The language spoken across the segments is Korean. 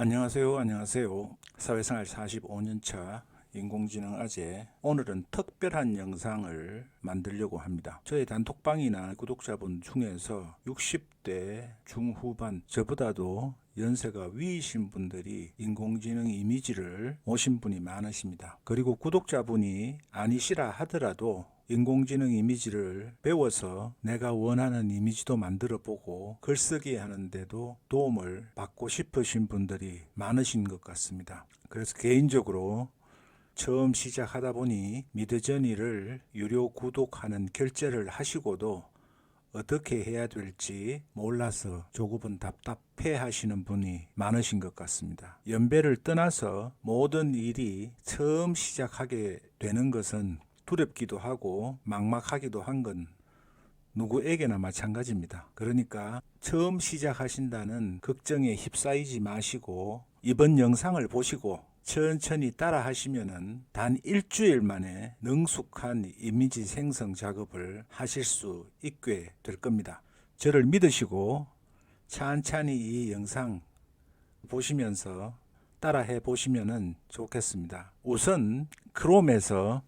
안녕하세요. 사회생활 45년차 인공지능 아재. 오늘은 특별한 영상을 만들려고 합니다. 저의 단톡방이나 구독자분 중에서 60대 중후반, 저보다도 연세가 위이신 분들이 인공지능 이미지를 오신 분이 많으십니다. 그리고 구독자분이 아니시라 하더라도 인공지능 이미지를 배워서 내가 원하는 이미지도 만들어 보고 글쓰기 하는데도 도움을 받고 싶으신 분들이 많으신 것 같습니다. 그래서 개인적으로 처음 시작하다 보니 미드저니를 유료 구독하는 결제를 하시고도 어떻게 해야 될지 몰라서 조금은 답답해 하시는 분이 많으신 것 같습니다. 연배를 떠나서 모든 일이 처음 시작하게 되는 것은 두렵기도 하고 막막하기도 한 건 누구에게나 마찬가지입니다. 그러니까 처음 시작하신다는 걱정에 휩싸이지 마시고 이번 영상을 보시고 천천히 따라 하시면은 단 일주일 만에 능숙한 이미지 생성 작업을 하실 수 있게 될 겁니다. 저를 믿으시고 찬찬히 이 영상 보시면서 따라 해 보시면은 좋겠습니다. 우선 크롬에서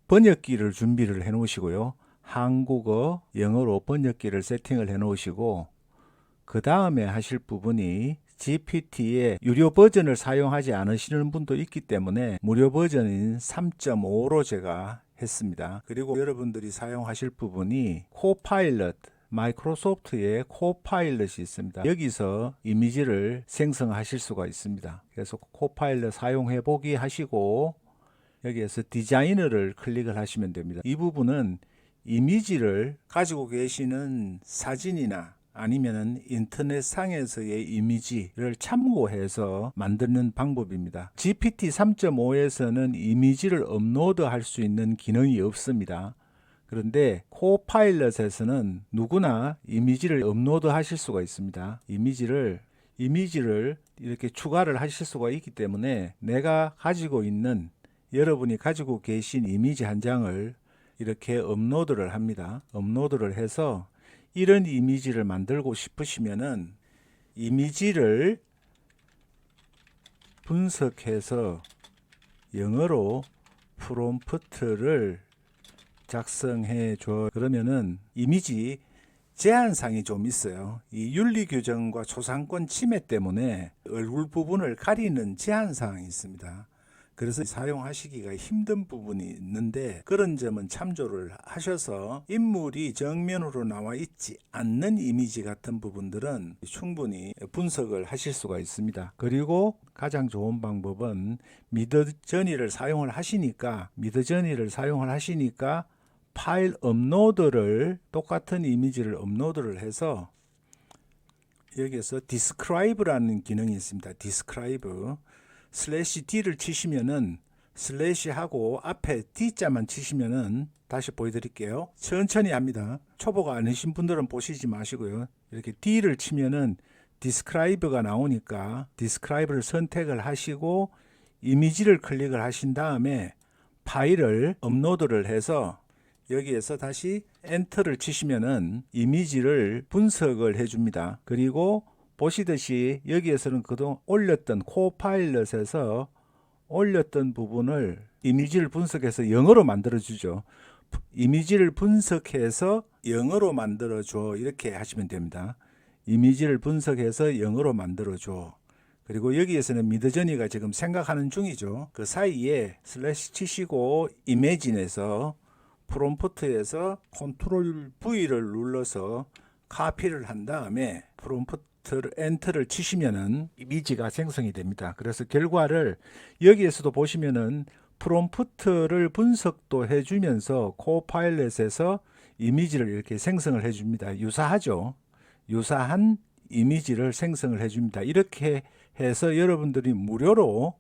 번역기를 준비를 해 놓으시고요. 한국어, 영어로 번역기를 세팅을 해 놓으시고 그 다음에 하실 부분이 GPT의 유료 버전을 사용하지 않으시는 분도 있기 때문에 무료 버전인 3.5로 제가 했습니다. 그리고 여러분들이 사용하실 부분이 코파일럿, 마이크로소프트의 코파일럿이 있습니다. 여기서 이미지를 생성하실 수가 있습니다. 그래서 코파일럿 사용해 보기 하시고 여기에서 디자이너를 클릭을 하시면 됩니다. 이 부분은 이미지를 가지고 계시는 사진이나 아니면은 인터넷상에서의 이미지를 참고해서 만드는 방법입니다. GPT 3.5에서는 이미지를 업로드할 수 있는 기능이 없습니다. 그런데 코파일럿에서는 누구나 이미지를 업로드 하실 수가 있습니다. 이미지를 이렇게 추가를 하실 수가 있기 때문에 내가 가지고 있는 여러분이 가지고 계신 이미지 한 장을 이렇게 업로드를 합니다. 업로드를 해서 이런 이미지를 만들고 싶으시면은 이미지를 분석해서 영어로 프롬프트를 작성해 줘. 그러면은 이미지 제한사항이 좀 있어요. 이 윤리규정과 초상권 침해 때문에 얼굴 부분을 가리는 제한사항이 있습니다. 그래서 사용하시기가 힘든 부분이 있는데 그런 점은 참조를 하셔서 인물이 정면으로 나와 있지 않는 이미지 같은 부분들은 충분히 분석을 하실 수가 있습니다. 그리고 가장 좋은 방법은 미드저니를 사용을 하시니까 파일 업로드를 똑같은 이미지를 업로드를 해서 여기에서 디스크라이브라는 기능이 있습니다. 디스크라이브 슬래시 D를 치시면은 슬래시 하고 앞에 D자만 치시면은 다시 보여드릴게요. 천천히 합니다. 초보가 아니신 분들은 보시지 마시고요. 이렇게 D를 치면은 디스크라이브가 나오니까 디스크라이브를 선택을 하시고 이미지를 클릭을 하신 다음에 파일을 업로드를 해서 여기에서 다시 엔터를 치시면은 이미지를 분석을 해줍니다. 그리고 보시듯이 여기에서는 그동안 올렸던 코파일럿에서 올렸던 부분을 이미지를 분석해서 영어로 만들어주죠. 이미지를 분석해서 영어로 만들어줘. 이렇게 하시면 됩니다. 이미지를 분석해서 영어로 만들어줘. 그리고 여기에서는 미드저니가 지금 생각하는 중이죠. 그 사이에 슬래시 치시고 이미진에서 프롬프트에서 컨트롤 V를 눌러서 카피를 한 다음에 엔터를 치시면은 이미지가 생성이 됩니다. 그래서 결과를 여기에서도 보시면은 프롬프트를 분석도 해주면서 코파일럿에서 이미지를 이렇게 생성을 해줍니다. 유사하죠. 유사한 이미지를 생성을 해줍니다. 이렇게 해서 여러분들이 무료로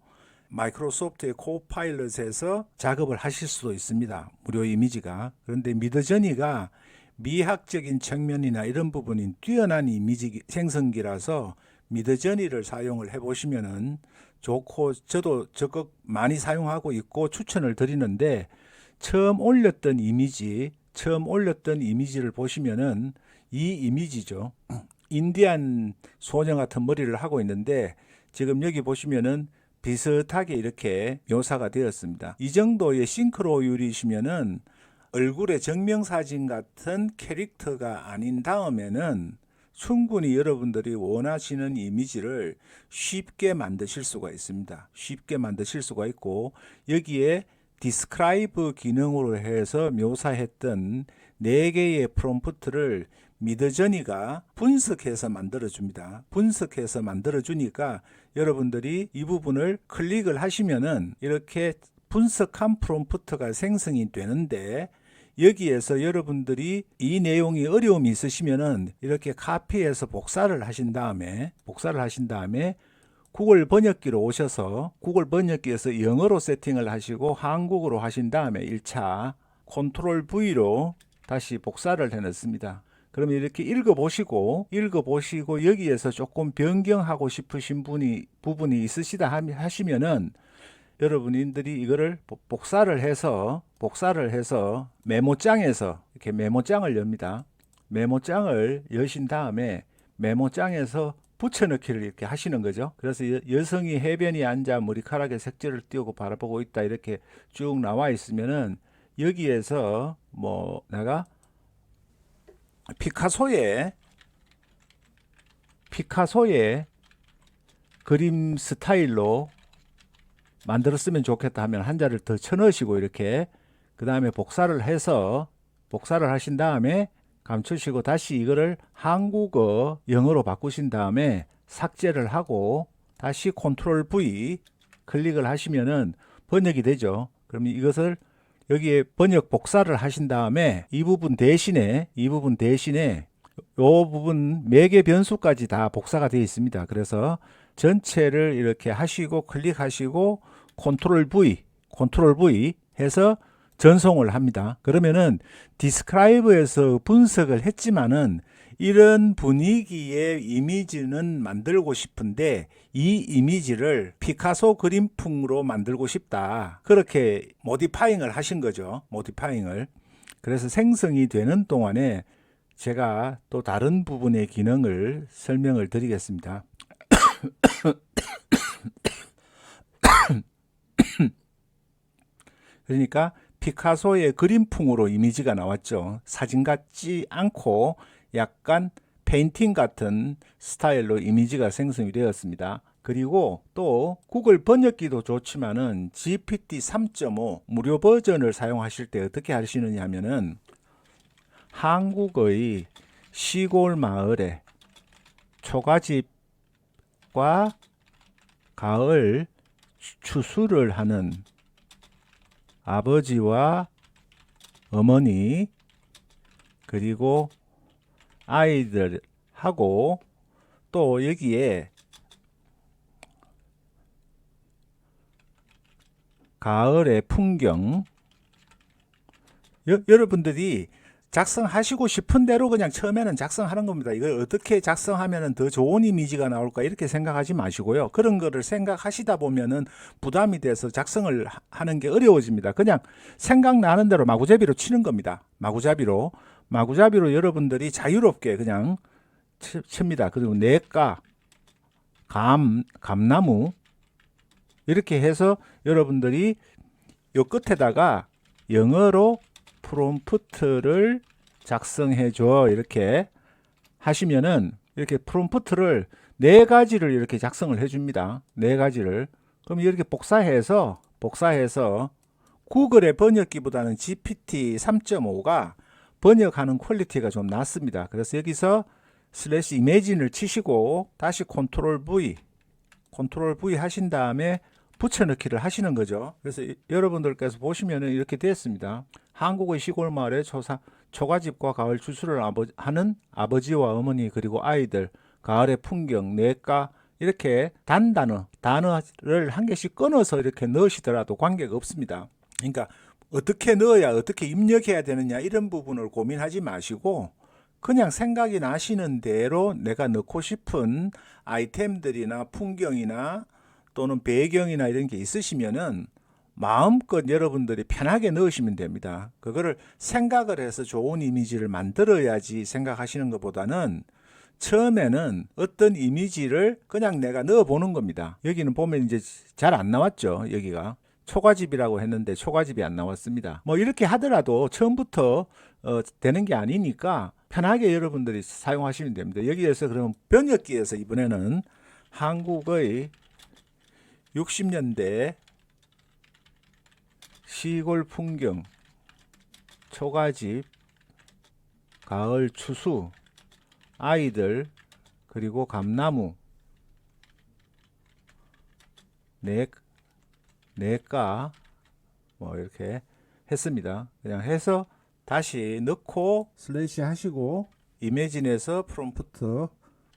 마이크로소프트의 코파일럿에서 작업을 하실 수도 있습니다. 무료 이미지가. 그런데 미드저니가 미학적인 측면이나 이런 부분이 뛰어난 이미지 생성기라서 미드저니를 사용을 해보시면은 좋고 저도 적극 많이 사용하고 있고 추천을 드리는데 처음 올렸던 이미지를 보시면은 이 이미지죠. 인디안 소녀 같은 머리를 하고 있는데 지금 여기 보시면은 비슷하게 이렇게 묘사가 되었습니다. 이 정도의 싱크로율이시면은 얼굴의 증명사진 같은 캐릭터가 아닌 다음에는 충분히 여러분들이 원하시는 이미지를 쉽게 만드실 수가 있습니다. 쉽게 만드실 수가 있고, 여기에 디스크라이브 기능으로 해서 묘사했던 4개의 프롬프트를 미드저니가 분석해서 만들어줍니다. 분석해서 만들어주니까 여러분들이 이 부분을 클릭을 하시면은 이렇게 분석한 프롬프트가 생성이 되는데, 여기에서 여러분들이 이 내용이 어려움이 있으시면은 이렇게 카피해서 복사를 하신 다음에 구글 번역기로 오셔서 구글 번역기에서 영어로 세팅을 하시고 한국어로 하신 다음에 1차 컨트롤 V로 다시 복사를 해놨습니다. 그러면 이렇게 읽어보시고 여기에서 조금 변경하고 싶으신 부분이 있으시다 하시면은 여러분들이 이거를 복사를 해서 메모장에서 이렇게 메모장을 엽니다. 메모장을 여신 다음에 메모장에서 붙여넣기를 이렇게 하시는 거죠. 그래서 여성이 해변에 앉아 머리카락에 색지를 띄우고 바라보고 있다 이렇게 쭉 나와 있으면은 여기에서 뭐 내가 피카소의 그림 스타일로 만들었으면 좋겠다 하면 한자를 더 쳐넣으시고 이렇게 그 다음에 복사를 하신 다음에 감추시고 다시 이거를 한국어 영어로 바꾸신 다음에 삭제를 하고 다시 컨트롤 V 클릭을 하시면은 번역이 되죠. 그러면 이것을 여기에 번역 복사를 하신 다음에 이 부분 대신에 이 부분 매개 변수까지 다 복사가 되어 있습니다. 그래서 전체를 이렇게 하시고 클릭하시고 컨트롤 V 해서 전송을 합니다. 그러면은 디스크라이브에서 분석을 했지만은 이런 분위기의 이미지는 만들고 싶은데 이 이미지를 피카소 그림풍으로 만들고 싶다. 그렇게 모디파잉을 하신 거죠. 모디파잉을. 그래서 생성이 되는 동안에 제가 또 다른 부분의 기능을 설명을 드리겠습니다. 그러니까 피카소의 그림풍으로 이미지가 나왔죠. 사진 같지 않고 약간 페인팅 같은 스타일로 이미지가 생성이 되었습니다. 그리고 또 구글 번역기도 좋지만은 GPT 3.5 무료 버전을 사용하실 때 어떻게 하시느냐 하면은 한국의 시골 마을에 초가집과 가을 추수를 하는 아버지와 어머니 그리고 아이들하고 또 여기에 가을의 풍경 여러분들이 작성하시고 싶은 대로 그냥 처음에는 작성하는 겁니다. 이걸 어떻게 작성하면 더 좋은 이미지가 나올까 이렇게 생각하지 마시고요. 그런 거를 생각하시다 보면은 부담이 돼서 작성을 하는 게 어려워집니다. 그냥 생각나는 대로 마구잡이로 치는 겁니다. 마구잡이로 여러분들이 자유롭게 그냥 칩니다. 그리고 내과, 감나무 이렇게 해서 여러분들이 요 끝에다가 영어로 프롬프트를 작성해 줘 이렇게 하시면은 이렇게 프롬프트를 4가지를 이렇게 작성을 해 줍니다. 4가지를. 그럼 이렇게 복사해서 구글의 번역기보다는 GPT 3.5가 번역하는 퀄리티가 좀 낮습니다. 그래서 여기서 슬래시 이미진을 치시고 다시 컨트롤 V 하신 다음에 붙여넣기를 하시는 거죠. 그래서 여러분들께서 보시면은 이렇게 됐습니다. 한국의 시골 마을에 초가집과 가을 추수를 하는 아버지와 어머니 그리고 아이들, 가을의 풍경, 내과 이렇게 단어를 한 개씩 끊어서 이렇게 넣으시더라도 관계가 없습니다. 그러니까 어떻게 넣어야 어떻게 입력해야 되느냐 이런 부분을 고민하지 마시고 그냥 생각이 나시는 대로 내가 넣고 싶은 아이템들이나 풍경이나 또는 배경이나 이런 게 있으시면은 마음껏 여러분들이 편하게 넣으시면 됩니다. 그거를 생각을 해서 좋은 이미지를 만들어야지 생각하시는 것보다는 처음에는 어떤 이미지를 그냥 내가 넣어 보는 겁니다. 여기는 보면 이제 잘 안 나왔죠. 여기가 초가집이라고 했는데 초가집이 안 나왔습니다. 뭐 이렇게 하더라도 처음부터 되는 게 아니니까 편하게 여러분들이 사용하시면 됩니다. 여기에서 그럼 번역기에서 이번에는 한국의 60년대 시골 풍경, 초가집, 가을 추수, 아이들, 그리고 감나무, 내과 뭐 이렇게 했습니다. 그냥 해서 다시 넣고 슬래시 하시고 이미진에서 프롬프트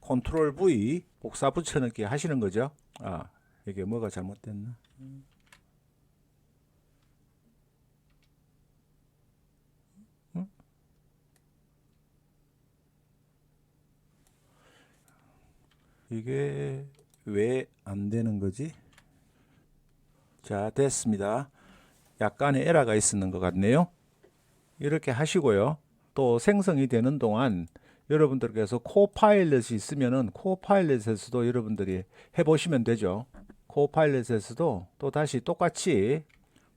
컨트롤 V 복사 붙여넣기 하시는 거죠. 아, 이게 뭐가 잘못됐나? 이게 왜 안 되는 거지? 자, 됐습니다. 약간의 에러가 있었는 것 같네요. 이렇게 하시고요. 또 생성이 되는 동안 여러분들께서 코파일럿이 있으면은 코파일럿에서도 여러분들이 해보시면 되죠. 코파일럿에서도 또 다시 똑같이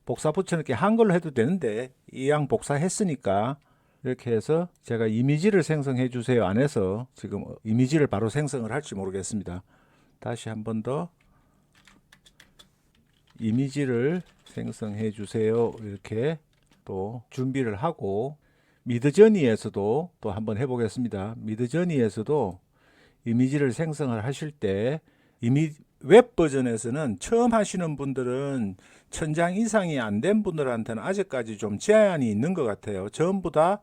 복사 붙여넣기 한글로 해도 되는데 이왕 복사했으니까 이렇게 해서 제가 이미지를 생성해 주세요 안에서 지금 이미지를 바로 생성을 할지 모르겠습니다. 다시 한 번 더 이미지를 생성해 주세요 이렇게 또 준비를 하고 미드저니에서도 또 한번 해보겠습니다. 미드저니에서도 이미지를 생성을 하실 때 이미 웹 버전에서는 처음 하시는 분들은 1000장 이상이 안 된 분들한테는 아직까지 좀 제한이 있는 것 같아요. 전부 다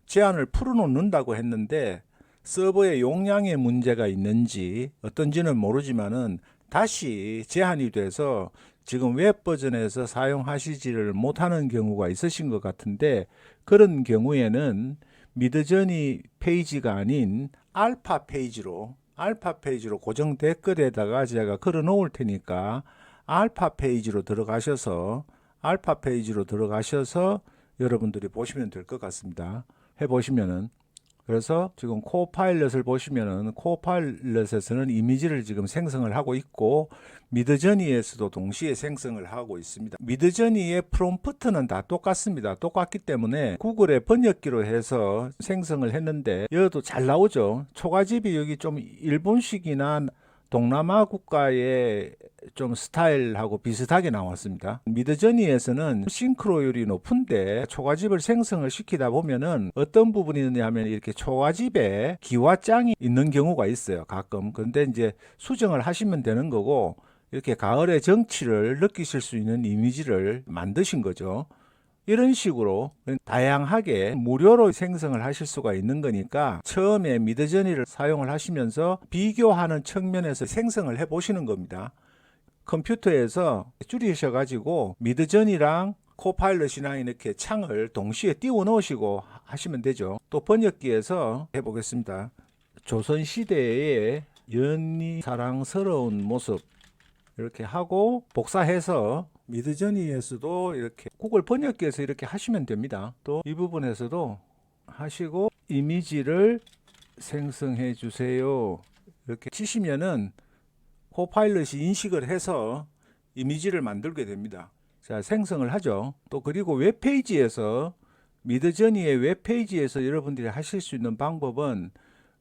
제한을 풀어놓는다고 했는데 서버의 용량의 문제가 있는지 어떤지는 모르지만은 다시 제한이 돼서 지금 웹 버전에서 사용하시지를 못하는 경우가 있으신 것 같은데 그런 경우에는 미드저니 페이지가 아닌 알파 페이지로 고정 댓글에다가 제가 걸어 놓을 테니까 알파 페이지로 들어가셔서 여러분들이 보시면 될 것 같습니다. 해보시면은 그래서 지금 코파일럿을 보시면은 코파일럿에서는 이미지를 지금 생성을 하고 있고 미드저니에서도 동시에 생성을 하고 있습니다. 미드저니의 프롬프트는 다 똑같습니다. 똑같기 때문에 구글의 번역기로 해서 생성을 했는데 여기도 잘 나오죠. 초가집이 여기 좀 일본식이나 동남아 국가의 좀 스타일하고 비슷하게 나왔습니다. 미드저니에서는 싱크로율이 높은데 초가집을 생성을 시키다 보면은 어떤 부분이 있느냐 하면 이렇게 초가집에 기와장이 있는 경우가 있어요. 가끔. 근데 이제 수정을 하시면 되는 거고 이렇게 가을의 정취를 느끼실 수 있는 이미지를 만드신 거죠. 이런 식으로 다양하게 무료로 생성을 하실 수가 있는 거니까 처음에 미드저니를 사용을 하시면서 비교하는 측면에서 생성을 해 보시는 겁니다. 컴퓨터에서 줄이셔 가지고 미드저니랑 코파일럿이나 이렇게 창을 동시에 띄워 놓으시고 하시면 되죠. 또 번역기에서 해 보겠습니다. 조선시대의 연희 사랑스러운 모습 이렇게 하고 복사해서 미드저니에서도 이렇게 구글 번역기에서 이렇게 하시면 됩니다. 또 이 부분에서도 하시고 이미지를 생성해 주세요 이렇게 치시면은 코파일럿이 인식을 해서 이미지를 만들게 됩니다. 자, 생성을 하죠. 또 그리고 웹페이지에서 미드저니의 웹페이지에서 여러분들이 하실 수 있는 방법은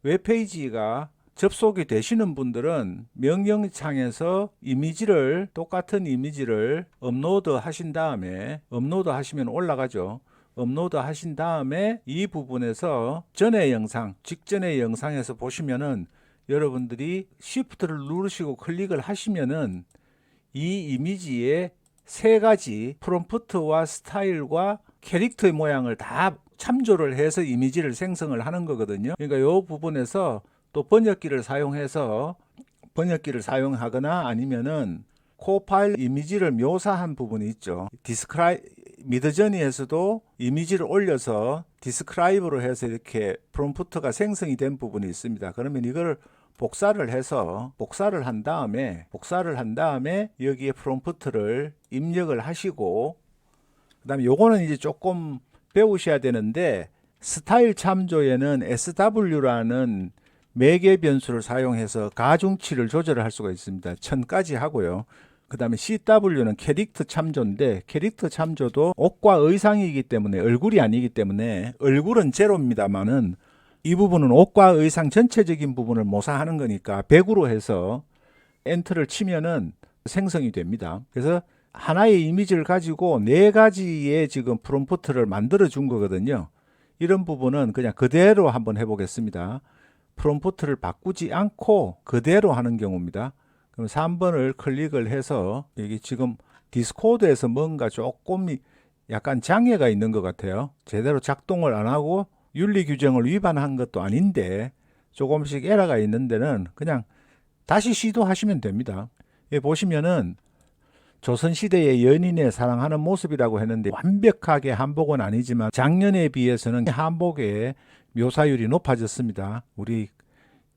웹페이지가 접속이 되시는 분들은 명령창에서 똑같은 이미지를 업로드 하신 다음에 업로드 하시면 올라가죠. 업로드 하신 다음에 이 부분에서 직전의 영상에서 보시면은 여러분들이 Shift를 누르시고 클릭을 하시면은 이 이미지의 세 가지 프롬프트와 스타일과 캐릭터의 모양을 다 참조를 해서 이미지를 생성을 하는 거거든요. 그러니까 이 부분에서 또 번역기를 사용하거나 아니면은 코파일 이미지를 묘사한 부분이 있죠. 미드저니에서도 이미지를 올려서 디스크라이브로 해서 이렇게 프롬프트가 생성이 된 부분이 있습니다. 그러면 이걸 복사를 한 다음에 여기에 프롬프트를 입력을 하시고 그다음에 요거는 이제 조금 배우셔야 되는데 스타일 참조에는 SW라는 매개 변수를 사용해서 가중치를 조절할 수가 있습니다. 1000까지 하고요. 그 다음에 CW는 캐릭터 참조인데 캐릭터 참조도 옷과 의상이기 때문에 얼굴이 아니기 때문에 얼굴은 제로입니다만은 이 부분은 옷과 의상 전체적인 부분을 모사하는 거니까 100으로 해서 엔터를 치면은 생성이 됩니다. 그래서 하나의 이미지를 가지고 4가지의 지금 프롬프트를 만들어 준 거거든요. 이런 부분은 그냥 그대로 한번 해보겠습니다. 프롬프트를 바꾸지 않고 그대로 하는 경우입니다. 그럼 3번을 클릭을 해서 여기 지금 디스코드에서 뭔가 조금 약간 장애가 있는 것 같아요. 제대로 작동을 안 하고 윤리 규정을 위반한 것도 아닌데 조금씩 에러가 있는 데는 그냥 다시 시도하시면 됩니다. 여기 보시면은 조선시대의 연인의 사랑하는 모습이라고 했는데 완벽하게 한복은 아니지만 작년에 비해서는 한복의 묘사율이 높아졌습니다. 우리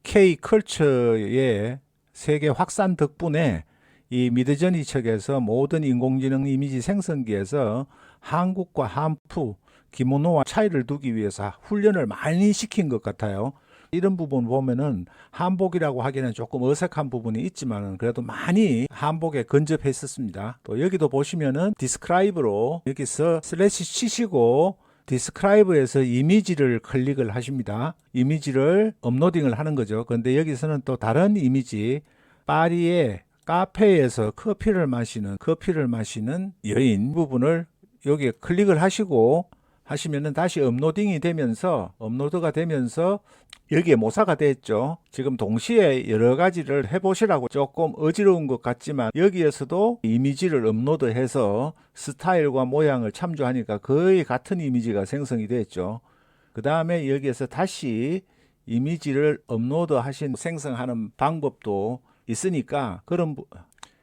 K컬처의 세계 확산 덕분에 이 미드저니 측에서 모든 인공지능 이미지 생성기에서 한국과 한푸, 기모노와 차이를 두기 위해서 훈련을 많이 시킨 것 같아요. 이런 부분 보면은 한복이라고 하기에는 조금 어색한 부분이 있지만 그래도 많이 한복에 근접했었습니다. 또 여기도 보시면은 디스크라이브로 여기서 슬래시 치시고 디스크라이브에서 이미지를 클릭을 하십니다. 이미지를 업로딩을 하는 거죠. 그런데 여기서는 또 다른 이미지, 파리의 카페에서 커피를 마시는 여인 부분을 여기에 클릭을 하시면은 다시 업로드가 되면서 여기에 모사가 됐죠. 지금 동시에 여러 가지를 해보시라고 조금 어지러운 것 같지만 여기에서도 이미지를 업로드해서 스타일과 모양을 참조하니까 거의 같은 이미지가 생성이 됐죠. 그 다음에 여기에서 다시 이미지를 업로드하신 생성하는 방법도 있으니까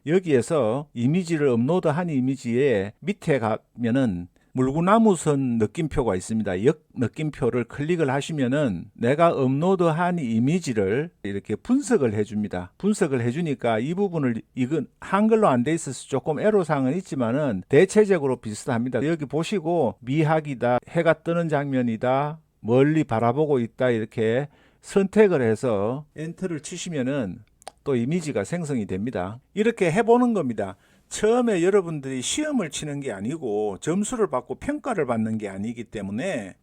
여기에서 이미지를 업로드한 이미지에 밑에 가면은 물구나무선 느낌표가 있습니다. 역 느낌표를 클릭을 하시면은 내가 업로드한 이미지를 이렇게 분석을 해줍니다. 분석을 해주니까 이 부분을 이건 한글로 안 돼 있어서 조금 애로사항은 있지만은 대체적으로 비슷합니다. 여기 보시고 미학이다, 해가 뜨는 장면이다, 멀리 바라보고 있다 이렇게 선택을 해서 엔터를 치시면은 또 이미지가 생성이 됩니다. 이렇게 해보는 겁니다. 처음에 여러분들이 시험을 치는 게 아니고 점수를 받고 평가를 받는 게 아니기 때문에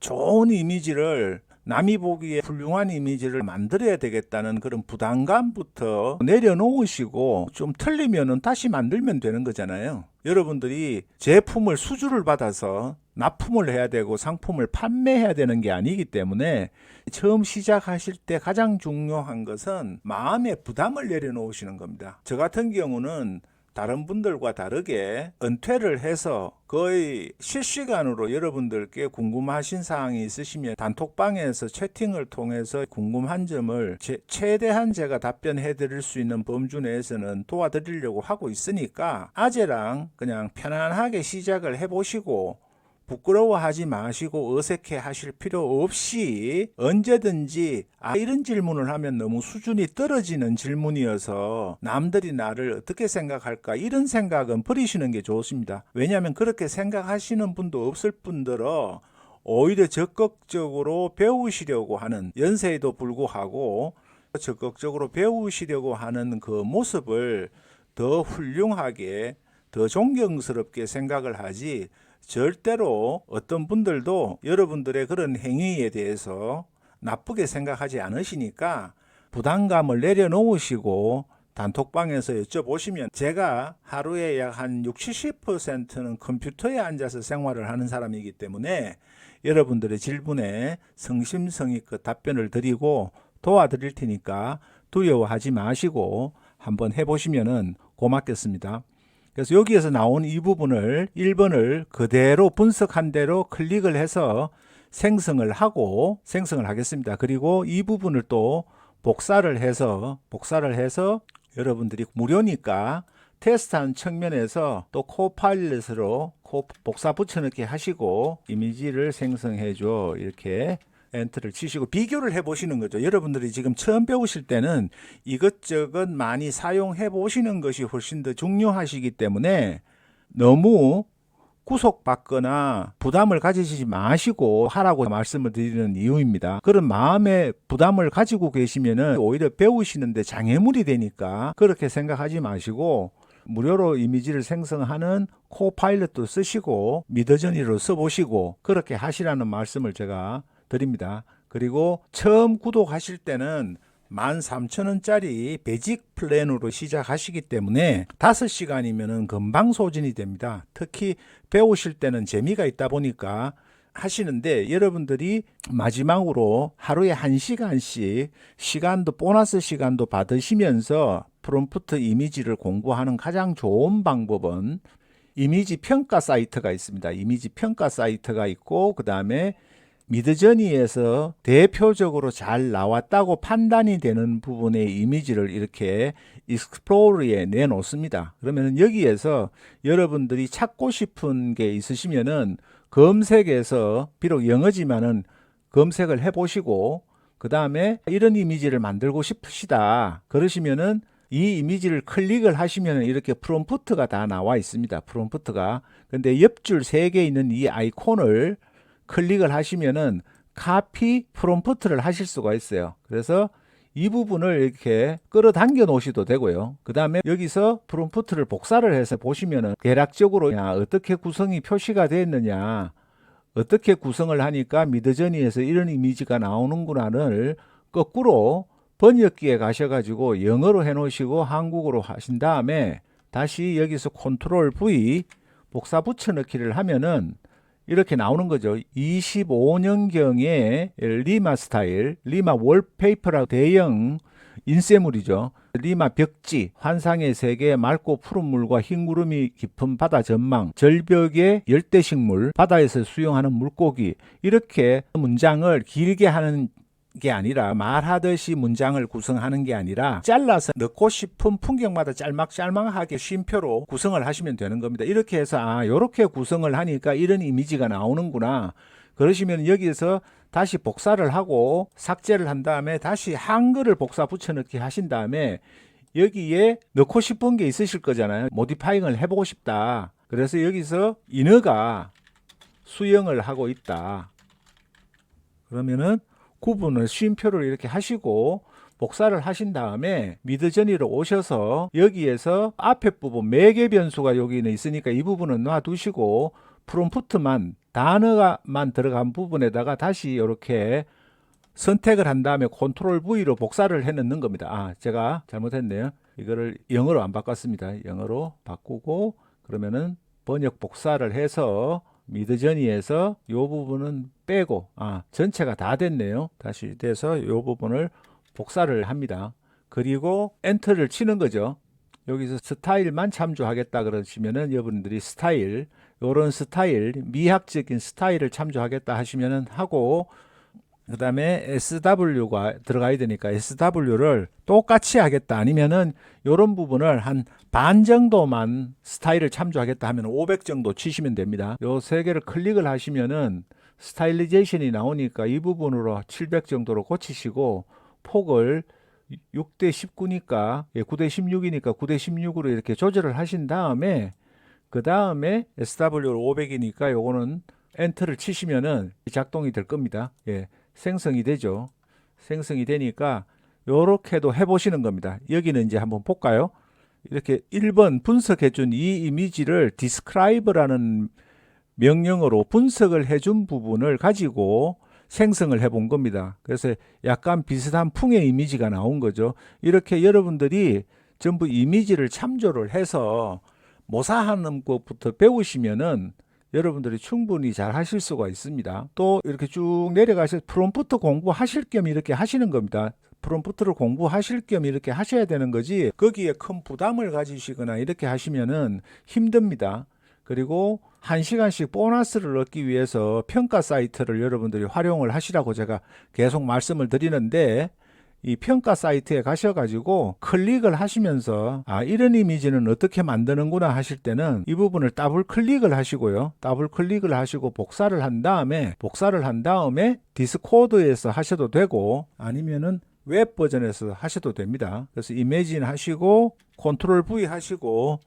좋은 이미지를 남이 보기에 훌륭한 이미지를 만들어야 되겠다는 그런 부담감부터 내려놓으시고 좀 틀리면은 다시 만들면 되는 거잖아요. 여러분들이 제품을 수주를 받아서 납품을 해야 되고 상품을 판매해야 되는 게 아니기 때문에 처음 시작하실 때 가장 중요한 것은 마음의 부담을 내려놓으시는 겁니다. 저 같은 경우는 다른 분들과 다르게 은퇴를 해서 거의 실시간으로 여러분들께 궁금하신 사항이 있으시면 단톡방에서 채팅을 통해서 궁금한 점을 최대한 제가 답변해 드릴 수 있는 범주 내에서는 도와드리려고 하고 있으니까 아재랑 그냥 편안하게 시작을 해보시고 부끄러워하지 마시고 어색해 하실 필요 없이 언제든지 이런 질문을 하면 너무 수준이 떨어지는 질문이어서 남들이 나를 어떻게 생각할까 이런 생각은 버리시는 게 좋습니다. 왜냐하면 그렇게 생각하시는 분도 없을 뿐더러 오히려 적극적으로 배우시려고 하는 연세에도 불구하고 적극적으로 배우시려고 하는 그 모습을 더 훌륭하게 더 존경스럽게 생각을 하지 절대로 어떤 분들도 여러분들의 그런 행위에 대해서 나쁘게 생각하지 않으시니까 부담감을 내려놓으시고 단톡방에서 여쭤보시면 제가 하루에 약 한 60-70%는 컴퓨터에 앉아서 생활을 하는 사람이기 때문에 여러분들의 질문에 성심성의껏 답변을 드리고 도와드릴 테니까 두려워하지 마시고 한번 해보시면 고맙겠습니다. 그래서 여기에서 나온 이 부분을 1번을 그대로 분석한 대로 클릭을 해서 생성을 하겠습니다. 그리고 이 부분을 또 복사를 해서 여러분들이 무료니까 테스트하는 측면에서 또 코파일럿으로 복사 붙여넣기 하시고 이미지를 생성해 줘 이렇게 엔터를 치시고 비교를 해 보시는 거죠. 여러분들이 지금 처음 배우실 때는 이것저것 많이 사용해 보시는 것이 훨씬 더 중요하시기 때문에 너무 구속받거나 부담을 가지시지 마시고 하라고 말씀을 드리는 이유입니다. 그런 마음의 부담을 가지고 계시면은 오히려 배우시는데 장애물이 되니까 그렇게 생각하지 마시고 무료로 이미지를 생성하는 코파일럿도 쓰시고 미드저니로 써보시고 그렇게 하시라는 말씀을 제가 드립니다. 그리고 처음 구독하실 때는 13,000원짜리 베이직 플랜으로 시작하시기 때문에 5시간이면 금방 소진이 됩니다. 특히 배우실 때는 재미가 있다 보니까 하시는데 여러분들이 마지막으로 하루에 1시간씩 시간도 보너스 시간도 받으시면서 프롬프트 이미지를 공부하는 가장 좋은 방법은 이미지 평가 사이트가 있습니다. 이미지 평가 사이트가 있고 그 다음에 미드저니에서 대표적으로 잘 나왔다고 판단이 되는 부분의 이미지를 이렇게 익스플로러에 내놓습니다. 그러면 여기에서 여러분들이 찾고 싶은 게 있으시면은 검색에서 비록 영어지만은 검색을 해보시고 그 다음에 이런 이미지를 만들고 싶으시다 그러시면은 이 이미지를 클릭을 하시면 이렇게 프롬프트가 다 나와 있습니다. 프롬프트가. 근데 옆줄 3개 있는 이 아이콘을 클릭을 하시면은 카피 프롬프트를 하실 수가 있어요. 그래서 이 부분을 이렇게 끌어당겨 놓으셔도 되고요. 그 다음에 여기서 프롬프트를 복사를 해서 보시면은 대략적으로 어떻게 구성이 표시가 되어 있느냐, 어떻게 구성을 하니까 미드저니에서 이런 이미지가 나오는구나를 거꾸로 번역기에 가셔가지고 영어로 해놓으시고 한국어로 하신 다음에 다시 여기서 컨트롤 V 복사 붙여넣기를 하면은 이렇게 나오는 거죠. 25년경의 리마 스타일, 리마 월페이퍼라고 대형 인쇄물이죠. 리마 벽지, 환상의 세계, 맑고 푸른 물과 흰 구름이 깊은 바다 전망, 절벽의 열대식물, 바다에서 수영하는 물고기 이렇게 문장을 길게 하는 게 아니라 말하듯이 문장을 구성하는 게 아니라 잘라서 넣고 싶은 풍경마다 짤막짤막하게 쉼표로 구성을 하시면 되는 겁니다. 이렇게 해서 이렇게 구성을 하니까 이런 이미지가 나오는구나. 그러시면 여기에서 다시 복사를 하고 삭제를 한 다음에 다시 한글을 복사 붙여넣기 하신 다음에 여기에 넣고 싶은 게 있으실 거잖아요. 모디파잉을 해보고 싶다. 그래서 여기서 인어가 수영을 하고 있다. 그러면은 구분을 쉼표를 이렇게 하시고 복사를 하신 다음에 미드저니로 오셔서 여기에서 앞에 부분 매개 변수가 여기는 있으니까 이 부분은 놔두시고 프롬프트만 단어가만 들어간 부분에다가 다시 이렇게 선택을 한 다음에 컨트롤 V로 복사를 해 넣는 겁니다. 제가 잘못했네요. 이거를 영어로 안 바꿨습니다. 영어로 바꾸고 그러면은 번역 복사를 해서 미드저니에서 이 부분은 빼고 전체가 다 됐네요. 다시 돼서 이 부분을 복사를 합니다. 그리고 엔터를 치는 거죠. 여기서 스타일만 참조하겠다 그러시면은 여러분들이 스타일, 요런 스타일, 미학적인 스타일을 참조하겠다 하시면은 하고 그 다음에 SW가 들어가야 되니까 SW를 똑같이 하겠다 아니면은 요런 부분을 한 반 정도만 스타일을 참조하겠다 하면 500 정도 치시면 됩니다. 요 세 개를 클릭을 하시면은 스타일리제이션이 나오니까 이 부분으로 700 정도로 고치시고 폭을 6대 19니까 9대 16이니까 9대 16으로 이렇게 조절을 하신 다음에 그 다음에 SW를 500이니까 요거는 엔터를 치시면은 작동이 될 겁니다. 생성이 되죠. 생성이 되니까 요렇게도 해보시는 겁니다. 여기는 이제 한번 볼까요? 이렇게 1번 분석해준 이 이미지를 describe라는 명령어로 분석을 해준 부분을 가지고 생성을 해본 겁니다. 그래서 약간 비슷한 풍의 이미지가 나온 거죠. 이렇게 여러분들이 전부 이미지를 참조를 해서 모사하는 것부터 배우시면은 여러분들이 충분히 잘 하실 수가 있습니다. 또 이렇게 쭉 내려가셔서 프롬프트 공부하실 겸 이렇게 하시는 겁니다. 프롬프트를 공부하실 겸 이렇게 하셔야 되는 거지 거기에 큰 부담을 가지시거나 이렇게 하시면은 힘듭니다. 그리고 1시간씩 보너스를 얻기 위해서 평가 사이트를 여러분들이 활용을 하시라고 제가 계속 말씀을 드리는데 이 평가 사이트에 가셔가지고 클릭을 하시면서 이런 이미지는 어떻게 만드는구나 하실 때는 이 부분을 더블 클릭을 하시고요. 더블 클릭을 하시고 복사를 한 다음에 디스코드에서 하셔도 되고 아니면은 웹 버전에서 하셔도 됩니다. 그래서 이미진 하시고 컨트롤 V 하시고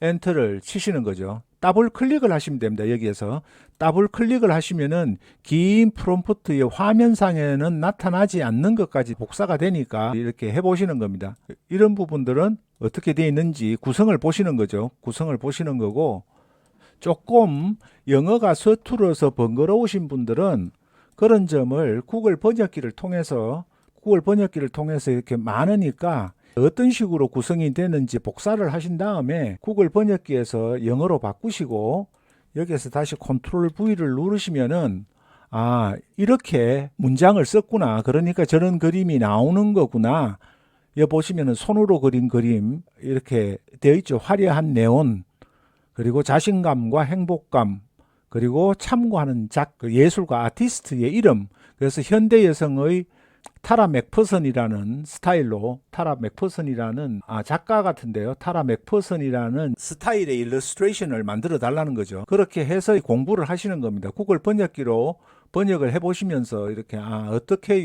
엔터를 치시는 거죠. 더블 클릭을 하시면 됩니다. 여기에서 더블 클릭을 하시면은 긴 프롬프트의 화면상에는 나타나지 않는 것까지 복사가 되니까 이렇게 해보시는 겁니다. 이런 부분들은 어떻게 되어 있는지 구성을 보시는 거죠. 구성을 보시는 거고, 조금 영어가 서툴어서 번거로우신 분들은 그런 점을 구글 번역기를 통해서 이렇게 많으니까 어떤 식으로 구성이 되는지 복사를 하신 다음에 구글 번역기에서 영어로 바꾸시고 여기에서 다시 컨트롤 V를 누르시면은 이렇게 문장을 썼구나. 그러니까 저런 그림이 나오는 거구나. 여기 보시면은 손으로 그린 그림 이렇게 되어 있죠. 화려한 네온, 그리고 자신감과 행복감, 그리고 참고하는 예술가 아티스트의 이름. 그래서 현대 여성의 타라 맥퍼슨이라는 스타일로, 타라 맥퍼슨이라는 작가 같은데요. 타라 맥퍼슨이라는 스타일의 일러스트레이션을 만들어 달라는 거죠. 그렇게 해서 공부를 하시는 겁니다. 구글 번역기로 번역을 해보시면서 이렇게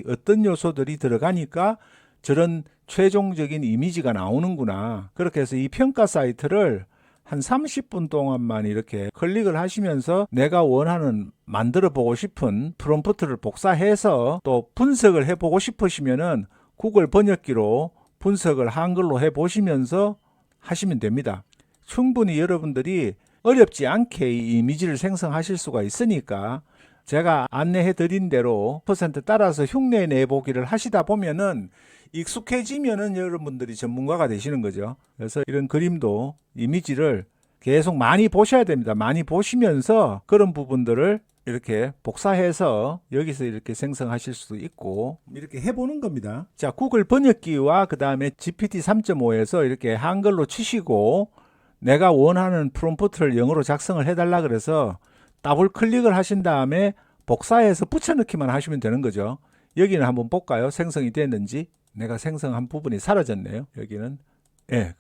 어떤 요소들이 들어가니까 저런 최종적인 이미지가 나오는구나. 그렇게 해서 이 평가 사이트를 한 30분 동안만 이렇게 클릭을 하시면서 내가 원하는 만들어 보고 싶은 프롬프트를 복사해서 또 분석을 해 보고 싶으시면은 구글 번역기로 분석을 한글로 해 보시면서 하시면 됩니다. 충분히 여러분들이 어렵지 않게 이 이미지를 생성하실 수가 있으니까 제가 안내해 드린 대로 퍼센트 따라서 흉내 내보기를 하시다 보면은 익숙해지면은 여러분들이 전문가가 되시는 거죠. 그래서 이런 그림도 이미지를 계속 많이 보셔야 됩니다. 많이 보시면서 그런 부분들을 이렇게 복사해서 여기서 이렇게 생성하실 수도 있고 이렇게 해보는 겁니다. 자, 구글 번역기와 그 다음에 GPT 3.5에서 이렇게 한글로 치시고 내가 원하는 프롬프트를 영어로 작성을 해달라 그래서 더블 클릭을 하신 다음에 복사해서 붙여넣기만 하시면 되는 거죠. 여기는 한번 볼까요? 생성이 됐는지. 내가 생성한 부분이 사라졌네요. 여기는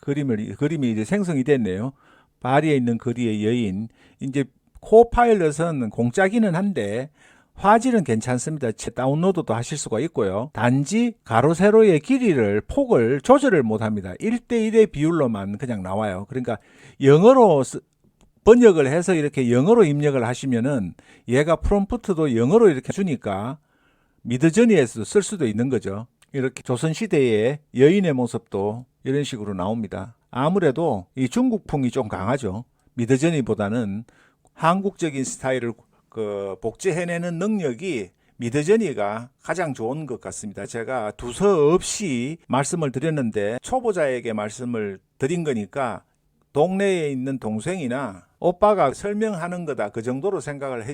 그림이 이제 생성이 됐네요. 파리에 있는 거리의 여인. 이제 코파일럿은 공짜기는 한데 화질은 괜찮습니다. 다운로드도 하실 수가 있고요. 단지 가로 세로의 폭을 조절을 못합니다. 1대1의 비율로만 그냥 나와요. 그러니까 영어로 번역을 해서 이렇게 영어로 입력을 하시면은 얘가 프롬프트도 영어로 이렇게 주니까 미드저니에서도 쓸 수도 있는 거죠. 이렇게 조선시대의 여인의 모습도 이런 식으로 나옵니다. 아무래도 이 중국풍이 좀 강하죠. 미드저니보다는 한국적인 스타일을 복제해내는 능력이 미드저니가 가장 좋은 것 같습니다. 제가 두서없이 말씀을 드렸는데 초보자에게 말씀을 드린 거니까 동네에 있는 동생이나 오빠가 설명하는 거다, 그 정도로 생각을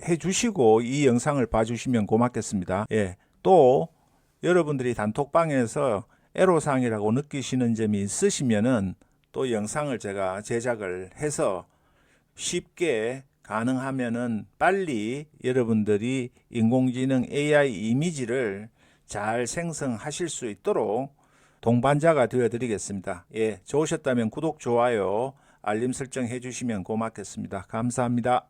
해주시고 이 영상을 봐주시면 고맙겠습니다. 또 여러분들이 단톡방에서 애로사항이라고 느끼시는 점이 있으시면은 또 영상을 제가 제작을 해서 쉽게 가능하면은 빨리 여러분들이 인공지능 AI 이미지를 잘 생성하실 수 있도록 동반자가 되어 드리겠습니다. 좋으셨다면 구독, 좋아요, 알림 설정 해주시면 고맙겠습니다. 감사합니다.